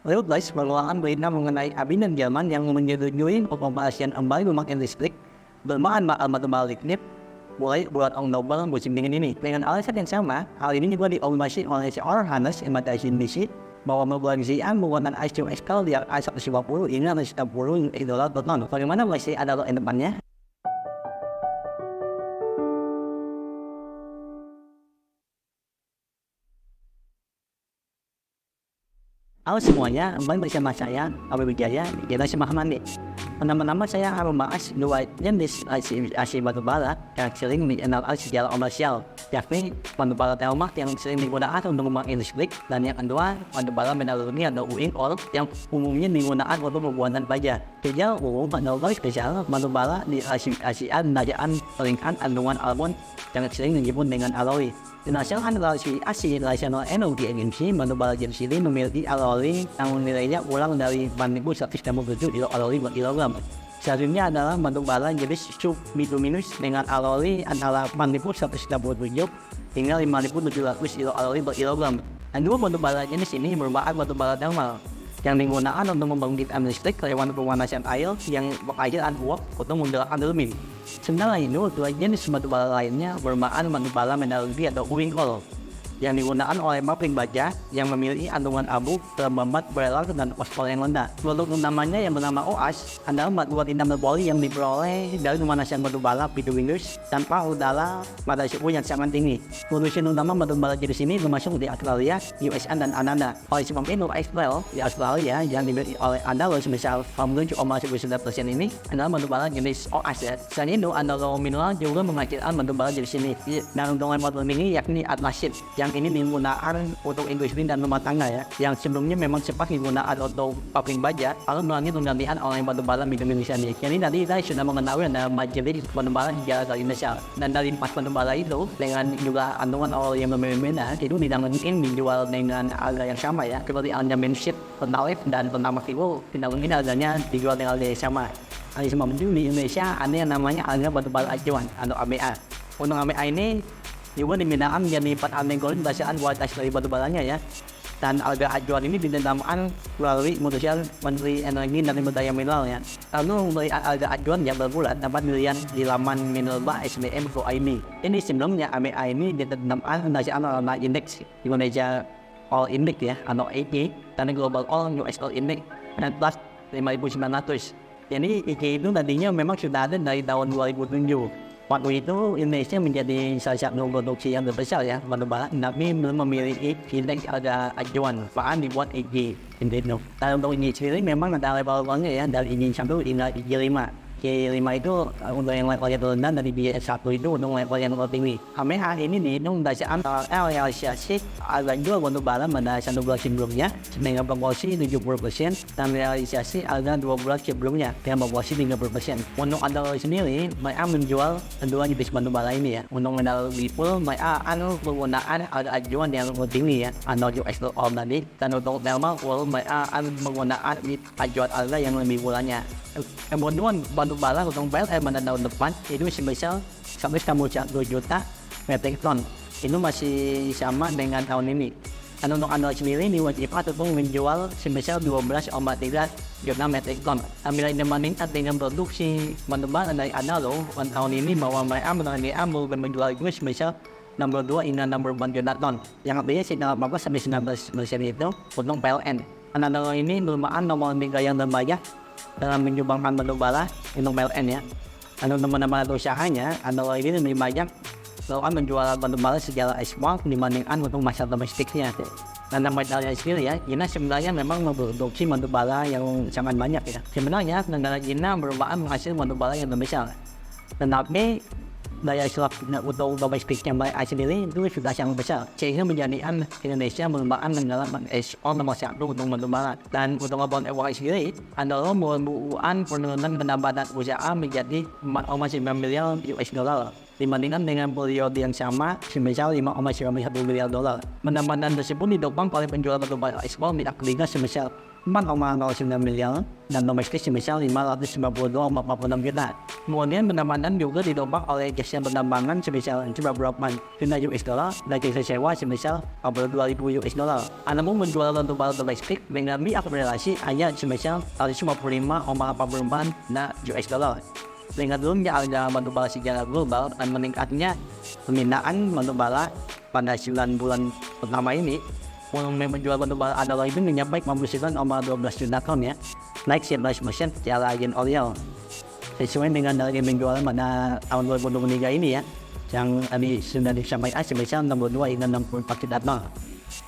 Reuters mengeluarkan berita mengenai Abinan Jerman yang menyetujui pengoperasian kembali pembangkit listrik berbahan bakar batubara lignit mulai bulan Oktober musim dingin ini. Dengan alasan yang sama, hal ini juga dikonfirmasi oleh seorang Hannes Ematasi Nisi bahwa memproduksian menggunakan ICU Excel di angka 150 hingga 160 dolar per ton. Bagaimana masih ada ke depannya? Halo semuanya, kembali bersama saya, Abi Wijaya, di Generasi Mahamandi. Pertama-tama saya akan membahas dua jenis IC batubara yang sering dikenal secara komersial, yakni batubara telmak yang sering digunakan untuk membangkit listrik, dan yang kedua, batubara menalurni atau uing ore yang umumnya digunakan untuk pembuatan baja. Secara umum, batubara spesial batubara di Asian kerajaan peringkat kandungan karbon yang sering disebut dengan alloy. Berdasarkan Asosiasi Nasional Energi Agency, batubara jenis ini memiliki alloy yang nilainya kurang dari 4.167 kilokalori per kilogram. Selanjutnya adalah batubara jenis subbituminous dengan alloy antara 4.167 hingga 5.700 kilokalori per kilogram. Dan dua batubara jenis ini merupakan batubara thermal yang digunakan untuk membangkitkan listrik lewat pemanasan air yang bekerja uap untuk menggerakkan turbin. Sementara itu, dua jenis batubara lainnya merupakan batubara menalurni atau uing ore yang digunakan oleh pabrik baja yang memiliki kandungan abu, terlambat berelar dan fosfor yang rendah. Produk utamanya yang bernama OAS adalah batubara hitam berpoli yang diperoleh dari pemanasan batubara bituminous tanpa udara pada suhu yang sangat tinggi. Produksi utama batubara jenis ini termasuk di Australia, USA, dan Kanada. Oleh sebab itu, Excel di Australia yang dimiliki oleh Andalus sebesar 47,9% ini adalah batubara jenis OAS ya. Selain itu, Andalus Mineral juga menghasilkan batubara jenis ini. Dan untuk model ini yakni Atlasit yang ini digunakan untuk industri dan rumah tangga ya, yang sebelumnya memang sempat digunakan untuk pabrik baja lalu melalui penggantian oleh batubara di Indonesia ini. Jadi tadi kita sudah mengetahui ada majelis batubara hingga dari Indonesia, dan dari 4 batubara itu dengan juga kandungan ore yang berbeda itu tidak mungkin dijual dengan harga yang sama ya, seperti halnya bensin, Pertalite dan Pertamax itu tidak mungkin harganya dijual dengan harga yang sama. Oleh sebab itu di Indonesia ada yang namanya harga batubara acuan atau ABA. Untuk ABA ini juga dibedakan menjadi 4 kategori berdasarkan kualitas dari batubaranya ya. Dan harga acuan ini ditetapkan melalui keputusan Menteri Energi dan Sumber Daya Mineral ya. Lalu untuk harga acuan yang berbulan dapat dilihat di laman Minerba SBM.id. Ini sebelumnya AMA ini ditetapkan berdasarkan Arana Index Indonesia All Index ya atau AP dan Global All US All Index dan plus 5.900. Jadi IG itu tadinya memang sudah ada dari tahun 2007. Waktu itu Indonesia menjadi salah satu produksi yang terbesar ya batubara, tapi belum memiliki indeks harga acuan, bahkan dibuat IG Indino. Dan untuk IG sendiri memang ada level-levelnya ya, dari IG 1 hingga IG 5. IG 5 itu untuk yang level yang terendah, dari IG 1 itu untuk level yang tertinggi. AMH ini dihitung berdasarkan realisasi harga jual batubara pada 1 bulan sebelumnya dengan proporsi 70% dan realisasi harga 2 bulan sebelumnya dengan proporsi 30%. Untuk Andalus sendiri, mereka menjual kedua jenis batubara ini ya. Untuk menalurni full, mereka menggunakan harga acuan yang lebih tinggi ya, atau US All tadi. Dan untuk thermal full, mereka menggunakan acuan harga yang lebih murahnya. Kemudian batubara untuk PLN pada tahun depan itu sebesar 1,1 juta metrik ton. Itu masih sama dengan tahun ini. Dan untuk Andalus sendiri diwajibkan untuk menjual sebesar 12,3 juta metrik ton. Bila dibandingkan dengan produksi batubara dari Andalus pada tahun ini, bahwa mereka menjual itu sebesar 62 hingga 64 juta ton. Yang artinya sekitar 14-19% itu untuk PLN. Andalus ini merupakan nomor 3 yang terbanyak dalam menyumbangkan batubara untuk PLN ya. Dan untuk teman-teman usahanya, Andalus ini lebih banyak melakukan penjualan batubara secara ekspor dibandingkan untuk masyarakat domestiknya. Dan negara sendiri ya, China sebenarnya memang memproduksi batubara yang sangat banyak ya. Sebenarnya negara China merupakan penghasil batubara yang terbesar. Tetapi daya serap untuk domestiknya mereka sendiri itu sudah sangat besar, sehingga menjadikan Indonesia merupakan negara ekspor nomor 1 untuk batubara. Dan untuk abang ewa sendiri adalah merupakan penurunan pendapatan usaha menjadi 4,9 miliar US dollar dibandingkan dengan periode yang sama sebesar 5,91 miliar dolar. Pendapatan tersebut ditopang oleh penjualan batubara ekspor minyak gas sebesar 4,09 miliar dan domestik sebesar 592,46 juta. Kemudian pendapatan juga ditopang oleh jasa penambangan sebesar 98 juta US dollar dan jasa sewa sebesar 42.000 US dollar. Adapun penjualan batubara domestik dengan diakumulasi hanya sebesar 155,84 US dollar. Dengan turunnya harga batubara secara global dan meningkatnya permintaan batubara pada 9 bulan pertama ini, volume penjualan batubara adalah itu mencapai 59,12 juta ton ya, naik 11% secara year-on-year. Sesuai dengan dari penjualan pada tahun 2023 ini ya, yang tadi sudah disampaikan sebesar 62 hingga 64 juta ton.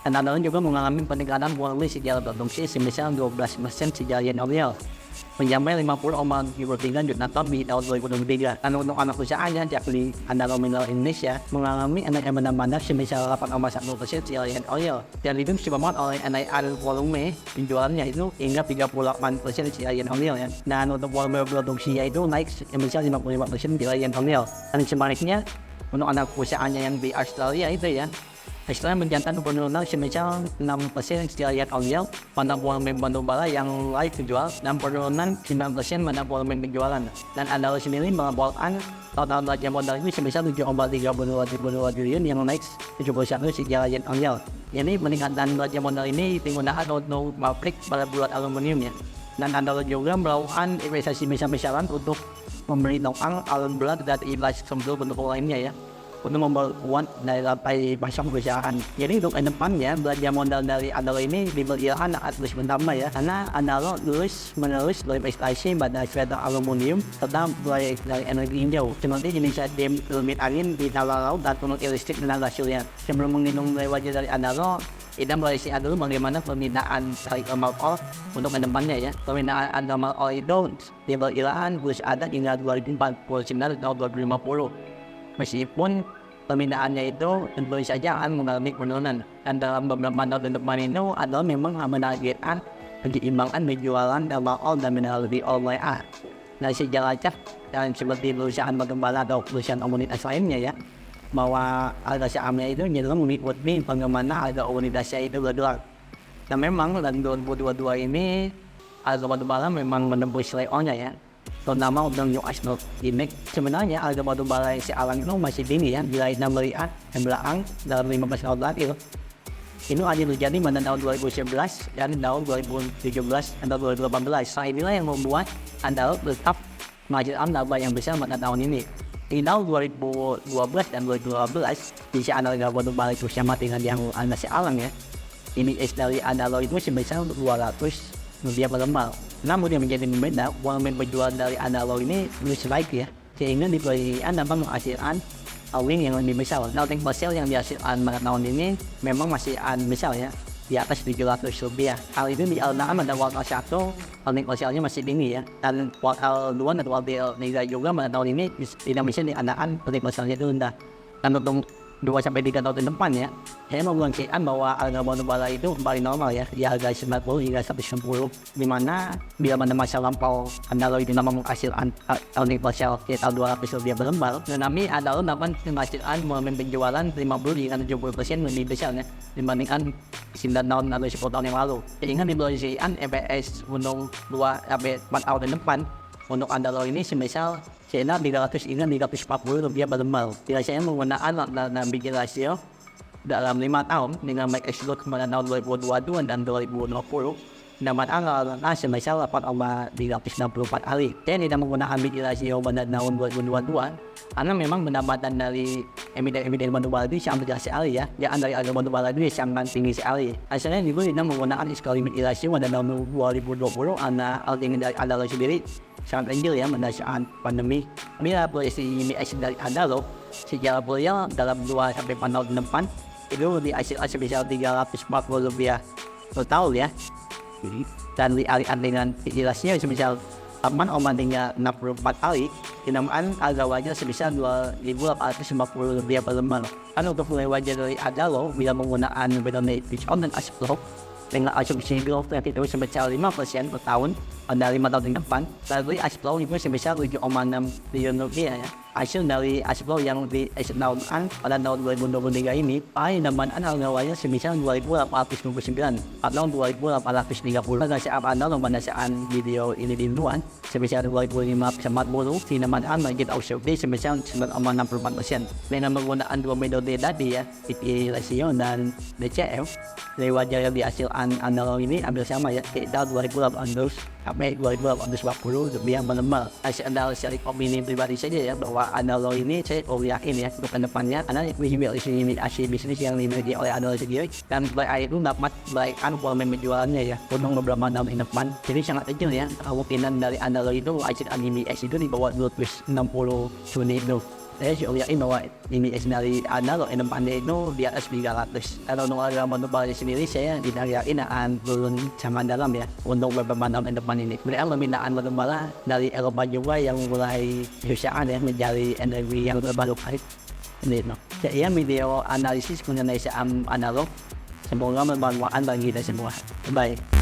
Dan adalah juga mengalami peningkatan volume secara produksi sebesar 12% secara year-on-year, mencapai 50,23 juta ton di tahun 2023. Dan untuk anak usahanya, yakni Andalou Mineral Indonesia mengalami kenaikan pendapatan sebesar 8,1% secara year-on-year. Dan itu disebabkan oleh kenaikan volume penjualannya itu hingga 38% secara year-on-year ya. Dan untuk volume produksinya itu naik sebesar 55% secara year-on-year. Dan sebaliknya untuk anak usahanya yang di Australia itu ya, Australia mencatat penurunan sebesar 6% secara year-on-year pada volume batubara yang layak dijual dan penurunan 9% pada volume penjualan. Dan Andalou sendiri melaporkan total belanja modal ini sebesar 7,32 triliun yang naik 71% secara year-on-year. Ini peningkatan belanja modal ini digunakan untuk pabrik pada bulat aluminium ya. Dan Andalou juga melakukan investasi besar-besaran untuk membeli tongkang, alat berat dan investasi sebelum bentuk lainnya ya, untuk memperkuat dari lantai pasar perusahaan. Jadi untuk ke depannya belanja modal dari Andalou ini diperkirakan akan terus bertambah ya, karena Andalou terus menerus berinvestasi pada sektor aluminium serta proyek dari energi hijau seperti jenis turbin angin di tawar laut dan pembangkit listrik tenaga surya. Sebelum menghitung wajah dari Andalou, kita mulai siap dulu bagaimana permintaan dari thermal coal untuk ke depannya ya. Permintaan thermal coal itu diperkirakan terus ada hingga 2049 atau 2050. Meskipun permintaannya itu tentu saja akan mengalami penurunan, dan dalam beberapa tahun depan itu adalah memang menargetkan keseimbangan penjualan thermal coal dan mineral oil mulai dari sejarah acak dan seperti perusahaan batubara atau perusahaan komunitas lainnya ya, bahwa harga sahamnya itu cenderung mengikuti bagaimana harga komunitasnya itu bergerak. Dan memang dalam 2022 ini harga batubara memang menembus levelnya ya, terutama untuk US North Index. Sebenarnya harga batubara yang sekarang itu masih tinggi ya, bila kita melihat yang belakang dalam 15 tahun terakhir. Ini hanya terjadi pada tahun 2011 dan tahun 2017 atau 2018. Nah, inilah yang membuat Andalou tetap menghasilkan laba yang besar pada tahun ini. Di tahun 2012 dan 2018, di saat harga batubara itu sama dengan yang anda sekarang ya, ini dari Andalou itu sebesar 200 rupiah per lembar. Namun yang menjadi berbeda, volume penjualan dari Andalou ini terus baik ya, sehingga diperkirakan dapat menghasilkan win yang lebih besar. Melting per sale yang dihasilkan pada tahun ini memang masih besar ya, di atas 700 rupiah. Hal itu dialami pada kuartal 1, melting per sale-nya masih tinggi ya, dan kuartal 2 dan kuartal 3 juga pada tahun ini tidak bisa dikatakan melting per sale-nya itu rendah. Dan untuk 2-3 tahun depan ya, saya mengungkapkan bahwa harga batubara itu kembali normal ya, di harga 90 hingga 190, dimana bila pada masa lampau Andalou itu memang menghasilkan melting per sale sekitar 200 rupiah per lembar, tetapi Andalou dapat menghasilkan volume penjualan 50 hingga 70% lebih besar ya, dibandingkan 9 tahun atau 10 tahun yang lalu. Sehingga diproyeksikan EPS untuk 2-4 tahun depan untuk Andalou ini sebesar sekitar 300 hingga 340 rupiah per lembar. Bila saya menggunakan bikin rasio dalam 5 tahun dengan baik exclude pada tahun 2022 dan 2020, dapat angka sebesar 8,364 kali. Saya tidak menggunakan bikin rasio pada tahun 2022 karena memang pendapatan dari emiten batubara itu sangat besar sekali ya. Jangan dari harga batubara itu sangat tinggi sekali. Asalnya juga tidak menggunakan skala bikin rasio pada tahun 2020 karena harga dari Andalou sendiri sangat kecil ya pada saat pandemi. Bila proyeksi IMF dari Andalou secara real dalam 2-4 tahun depan itu dihasilkan sebesar 340 rupiah per tahun ya. Dan dialihkan dengan rasio sebesar 8,364 kali, dinamakan harga wajar sebesar 2.850 rupiah per lembar. Dan untuk nilai wajar dari Andalou bila menggunakan metode discount dan cash flow dengan asumsi growth rate itu sebesar 5% per tahun pada 5 tahun ke depan, lalu cash flow itu sebesar 7,6 triliun rupiah ya. hasil dari Asbro yang dieksploitasikan pada tahun 2023 ini, paling naman ang nawanya semisal 2.829 at noong 2.830. Pada sa naman na saan video ini dinuan, semisal 2005 sa matbulu, sinaman ang magigit ausyo di semisal 94%. May na menggunaan 2 metode dati ya, ipirasyon dan DCF, lewat jaya di hasil analog ini ambil sama ya, di tahun 2018 sampai 2020 lebih yang melemah. Hasil analog dari opini pribadi saja ya, bahwa analog ini saya yakin ya untuk kedepannya karena ini hasil bisnis yang dimiliki oleh analog sendiri dan baik itu dapat baik volume penjualannya ya untuk beberapa tahun ke depan. Jadi sangat kecil ya kemungkinan dari analog itu hasil IMX itu di bawah 260 unit itu. Saya juga yakin bahwa IMX dari analog yang depannya itu di atas 300. Kalau untuk harga monopoly sendiri saya tidak yakin akan turun sama dalam ya untuk beberapa tahun ke depan ini. Kemudian permintaan monopoly dari Eropa juga yang mulai berusaha ya mencari energi yang terbarukan. Ini jadi video analisis mengenai saham analog semoga bermanfaat bagi kita semua. Bye.